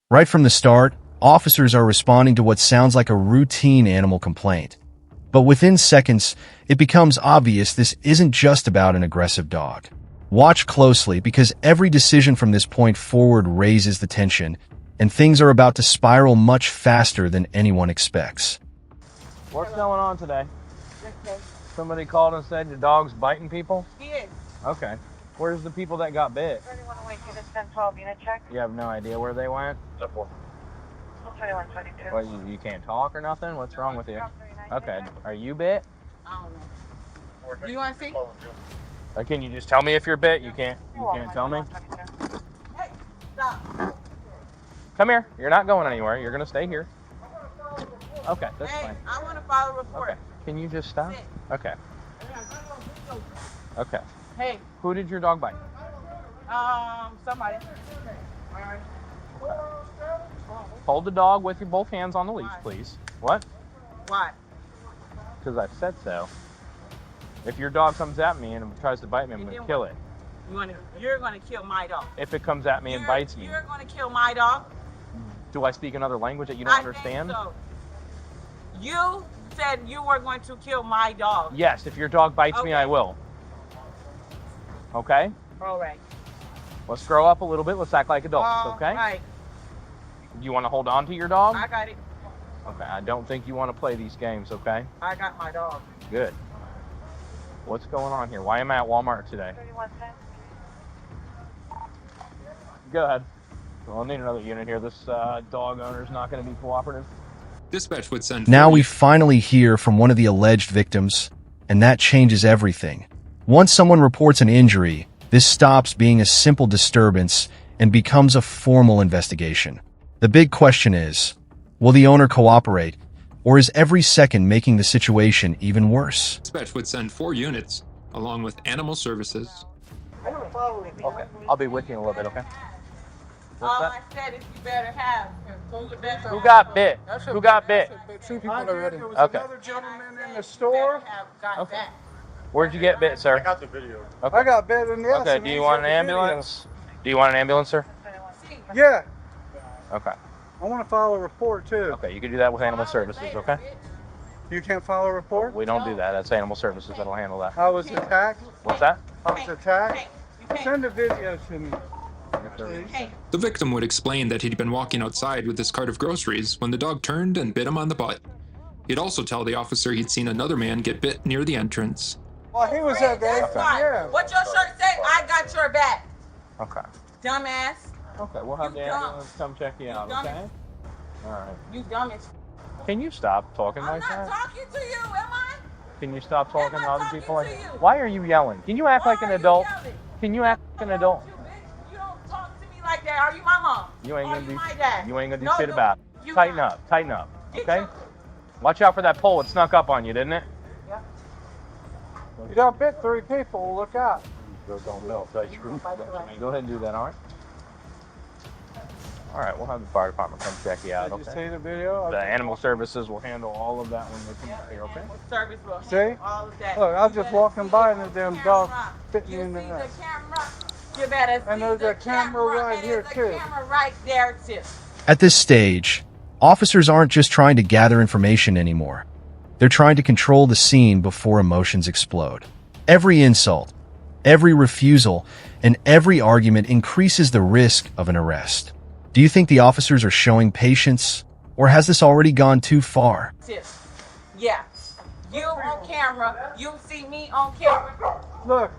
Right from the start, officers are responding to what sounds like a routine animal complaint. But within seconds, it becomes obvious this isn't just about an aggressive dog. Watch closely because every decision from this point forward raises the tension, and things are about to spiral much faster than anyone expects. What's going on today? Somebody called and said your dog's biting people? He is. Okay. Where's the people that got bit? 3122 to 1012 unit check. You have no idea where they went? 2122. What, you can't talk or nothing? What's wrong with you? Okay. Are you bit? I don't know. Do you want to see? Can you just tell me if you're bit? You can't tell me? Hey, stop. Come here. You're not going anywhere. You're going to stay here. Okay, that's Hey, fine. I want to file a report. Okay. Can you just stop? Sit. Okay. Okay. Hey, Who did your dog bite? somebody. All right. Hold the dog with your both hands on the leash, Why? please. What? Why? Because I said so. If your dog comes at me and tries to bite me, I'm going to kill it. You're going to kill my dog. If it comes at me and bites me, You're going to kill my dog? do I speak another language that you don't I understand? think so. You said you were going to kill my dog. Yes, if your dog bites me, Okay. I will. Okay? All right. Let's grow up a little bit. Let's act like adults, okay? All right. Do you want to hold on to your dog? I got it. Okay, I don't think you want to play these games, okay? I got my dog. Good. What's going on here? Why am I at Walmart today? 3110. Go ahead. Well, I'll need another unit here. This dog owner's not going to be cooperative. Dispatch would send. Now we finally hear from one of the alleged victims, and that changes everything. Once someone reports an injury, this stops being a simple disturbance and becomes a formal investigation. The big question is, will the owner cooperate, or is every second making the situation even worse? Dispatch would send 4 units, along with animal services. Okay, I'll be with you in a little bit, okay? What's All that? I said is you better have. Who got bit? Who got bit? 2 people already. There was Okay. another gentleman in the store. Okay. Where'd you get bit, sir? I got the video. Okay. I got bit in the Okay, do you want an ambulance? Do you want an ambulance, sir? Yeah, Okay. I want to file a report too. Okay, you can do that with animal services, okay? You can't file a report? We don't do that. That's animal services that'll handle that. I was attacked. What's that? I was attacked. Send a video to me. Hey, The victim would explain that he'd been walking outside with his cart of groceries when the dog turned and bit him on the butt. He'd also tell the officer he'd seen another man get bit near the entrance. Well, he was at the that's fine. yeah. What your shirt say? I got your back. Okay. Dumbass. Okay, we'll have You the dumb. ambulance come check you out, dumb. okay? All right. You dumb as Can you stop talking I'm like not that? talking to you, am I? Can you stop talking Am I to other talking people like to that? you? Why are you yelling? Can you act Why like an are you adult? yelling? Can you act like an adult? You, bitch. You don't talk to me like that. Are you my mom? You ain't Are gonna you do my dad? you ain't gonna do No, shit no, about it. you Tighten not. up, tighten up. Get Okay? your- Watch out for that pole. It snuck up on you, didn't it? Yeah. You done bit 3 people. Look out. Go ahead and do that, all right? All right, we'll have the fire department come check you out, Did you okay? see the video? The animal services will handle all of that when they come here, okay? Service will See? handle all of that. Look, I was You just better walking see by the and the damn camera. dog bit me You in the see ass. the camera? You better And see there's the a camera right and here, there's a too. camera right there too. At this stage, officers aren't just trying to gather information anymore. They're trying to control the scene before emotions explode. Every insult, every refusal, and every argument increases the risk of an arrest. Do you think the officers are showing patience, or has this already gone too far? Yeah. You on camera. You see me on camera. Look,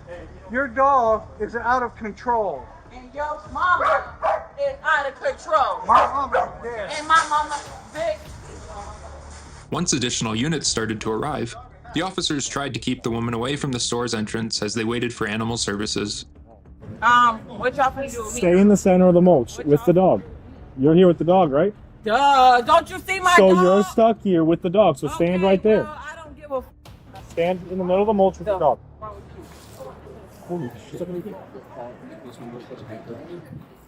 your dog is out of control. And your mama is out of control. My mama's dead. And my mama big. Once additional units started to arrive, the officers tried to keep the woman away from the store's entrance as they waited for animal services. What y'all finna do with me? Stay in the center of the mulch with the dog. You're here with the dog, right? Duh, don't you see my So dog? you're stuck here with the dog. So stand Okay, right there. girl, I don't give a Stand in the middle of the mulch with the dog. Holy shit.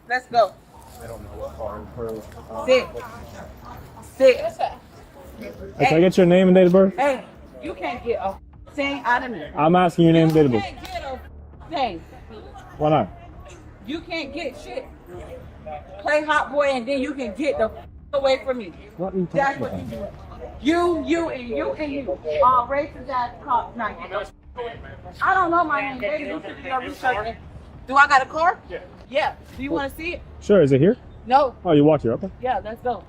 Let's go. Sit. Sit. Hey, can I get your name and date of birth? Hey, you can't get a thing out of me. I'm asking your name and date of You birth. can't get a thing. Why not? You can't get shit. Play hot boy, and then you can get the away from me. What are you That's talking what about? you do. You, and you. Racist ass cop. Nah, I don't know my name, baby. You should do your research. Do I got a car? Yeah. Yeah. Do you want to see it? Sure, is it here? No. Oh, you walked here, okay. Yeah, let's go.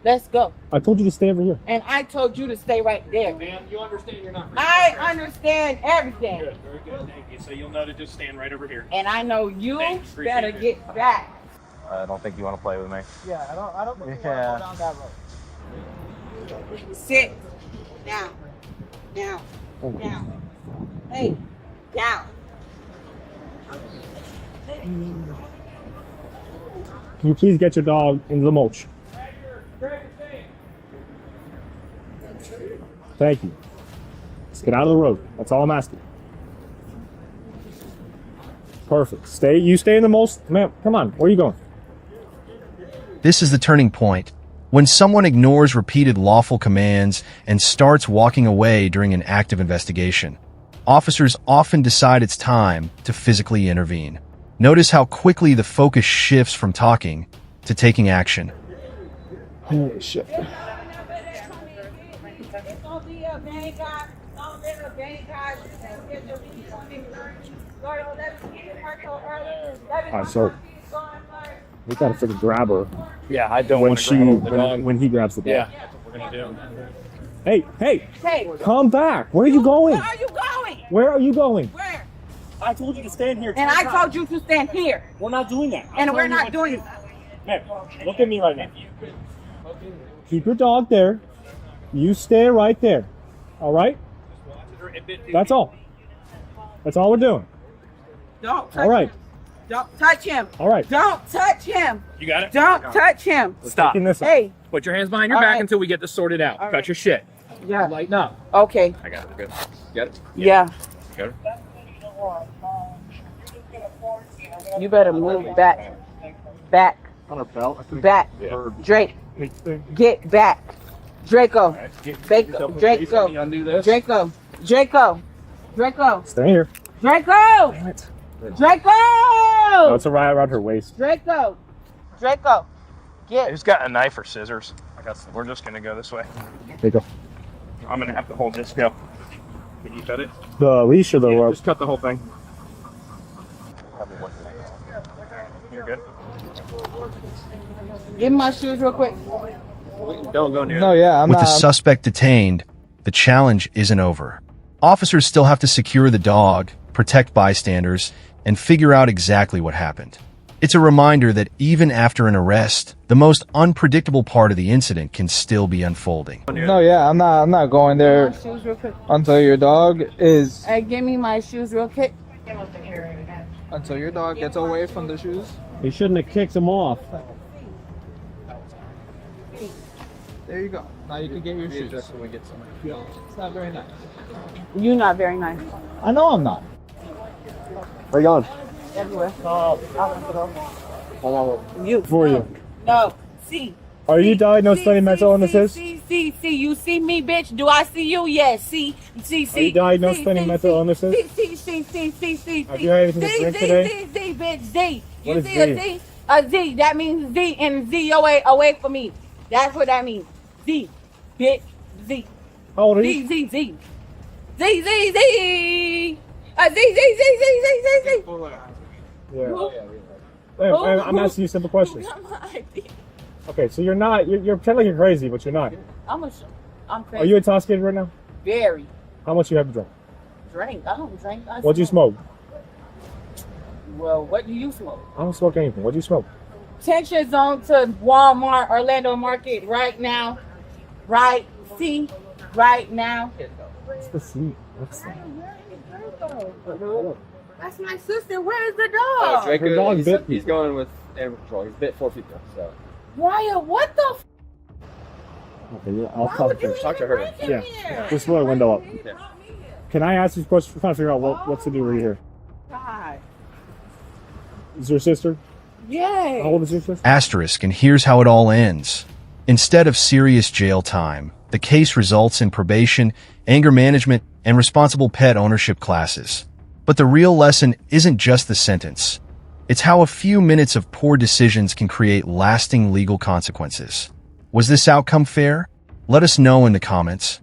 Let's go. I told you to stay over here. And I told you to stay right there. Ma'am, you understand you're not. I understand everything. Good, very good, thank you. So you'll know to just stand right over here. And I know you Thanks, appreciate better it. get back. I don't think you want to play with me. Yeah, I don't think you Yeah. want to go down that road. Sit. Down. Down. Down. Hey. Down. Can you please get your dog in the mulch? Thank you. Let's get out of the road. That's all I'm asking. Perfect. You stay in the mulch. Ma'am, come on. Where are you going? This is the turning point. When someone ignores repeated lawful commands and starts walking away during an active investigation, officers often decide it's time to physically intervene. Notice how quickly the focus shifts from talking to taking action. Holy shit. Alright, so we gotta freaking grab her Yeah, I don't when want to grab the dog. when he grabs the dog. Yeah, that's what we're gonna do. Hey, Hey, come back. Where are you going? where are you going? Where are you going? Where? I told you to stand here. And I told you to stand here. We're not doing that. And we're not doing it. Ma'am, look at me right now. Keep your dog there. You stay right there. All right? That's all. That's all we're doing. Don't touch All right. him. Don't touch him. All right. Don't touch him. You got it? Don't touch him. Stop. Taking this. Hey. Put your hands behind your All back right. until we get this sorted out. All Cut right. your shit. Yeah. Lighten up. Okay. I got it. Good. Got it? Yeah. Got it? You better move back. Back. On her belt. Back. Drake. Get back. Draco. Draco. Draco. Undo this. Draco. Draco. Draco. Stay here. Draco. Draco. No, it's around her waist. Draco. Draco. Get. Who's got a knife or scissors? I got some. We're just gonna go this way. There you go. I'm gonna have to hold this now. Can you cut it? The leash or the rope? Just cut the whole thing. You're good. Give me my shoes real quick. Don't go near. No, yeah, I'm With the not. suspect detained, the challenge isn't over. Officers still have to secure the dog, protect bystanders, and figure out exactly what happened. It's a reminder that even after an arrest, the most unpredictable part of the incident can still be unfolding. No, yeah, I'm not going there My shoes real quick. until your dog is Hey, give me my shoes real quick. until your dog gets away from the shoes. He shouldn't have kicked him off. There you go. Now you can get your shoes. It's not very nice. You not very nice. I know I'm not. Where you going? Everywhere. You. For you. No. See. Are you diagnosed with any mental illnesses? See. You see me, bitch? Do I see you? Yes. See. Are you diagnosed with any mental illnesses? See. Have you had anything to drink today? See, bitch. Z. What You is see Z? a Z? A Z. That means Z and Z away from me. That's what that means. Z. Bitch. Z. How old are you? Z. Z. A Z. Yeah. Hey, I'm asking you simple questions. Okay, so you're pretending like you're crazy, but you're not. I'm crazy. Are you intoxicated right now? Very. How much you have to drink? Drink. I don't drink. What'd you smoke? Well, what do you smoke? I don't smoke anything. What'd you smoke? Attention zone to Walmart, Orlando Market right now. Right. See? Right now. What's the seat? What's that? That's my sister. Where's the dog? Her dog bit He's going with animal control. He's bit 4 people, so. Wyatt, what the f? Okay, yeah, I'll Why talk would to you her. Talk to even her. bring him Yeah. here? Just roll the window up. Can I ask you a question? We're trying to figure out what to do right here. God. Is your sister? How Yay. old is your sister? Asterisk, and here's how it all ends. Instead of serious jail time, the case results in probation, anger management, and responsible pet ownership classes. But the real lesson isn't just the sentence. It's how a few minutes of poor decisions can create lasting legal consequences. Was this outcome fair? Let us know in the comments.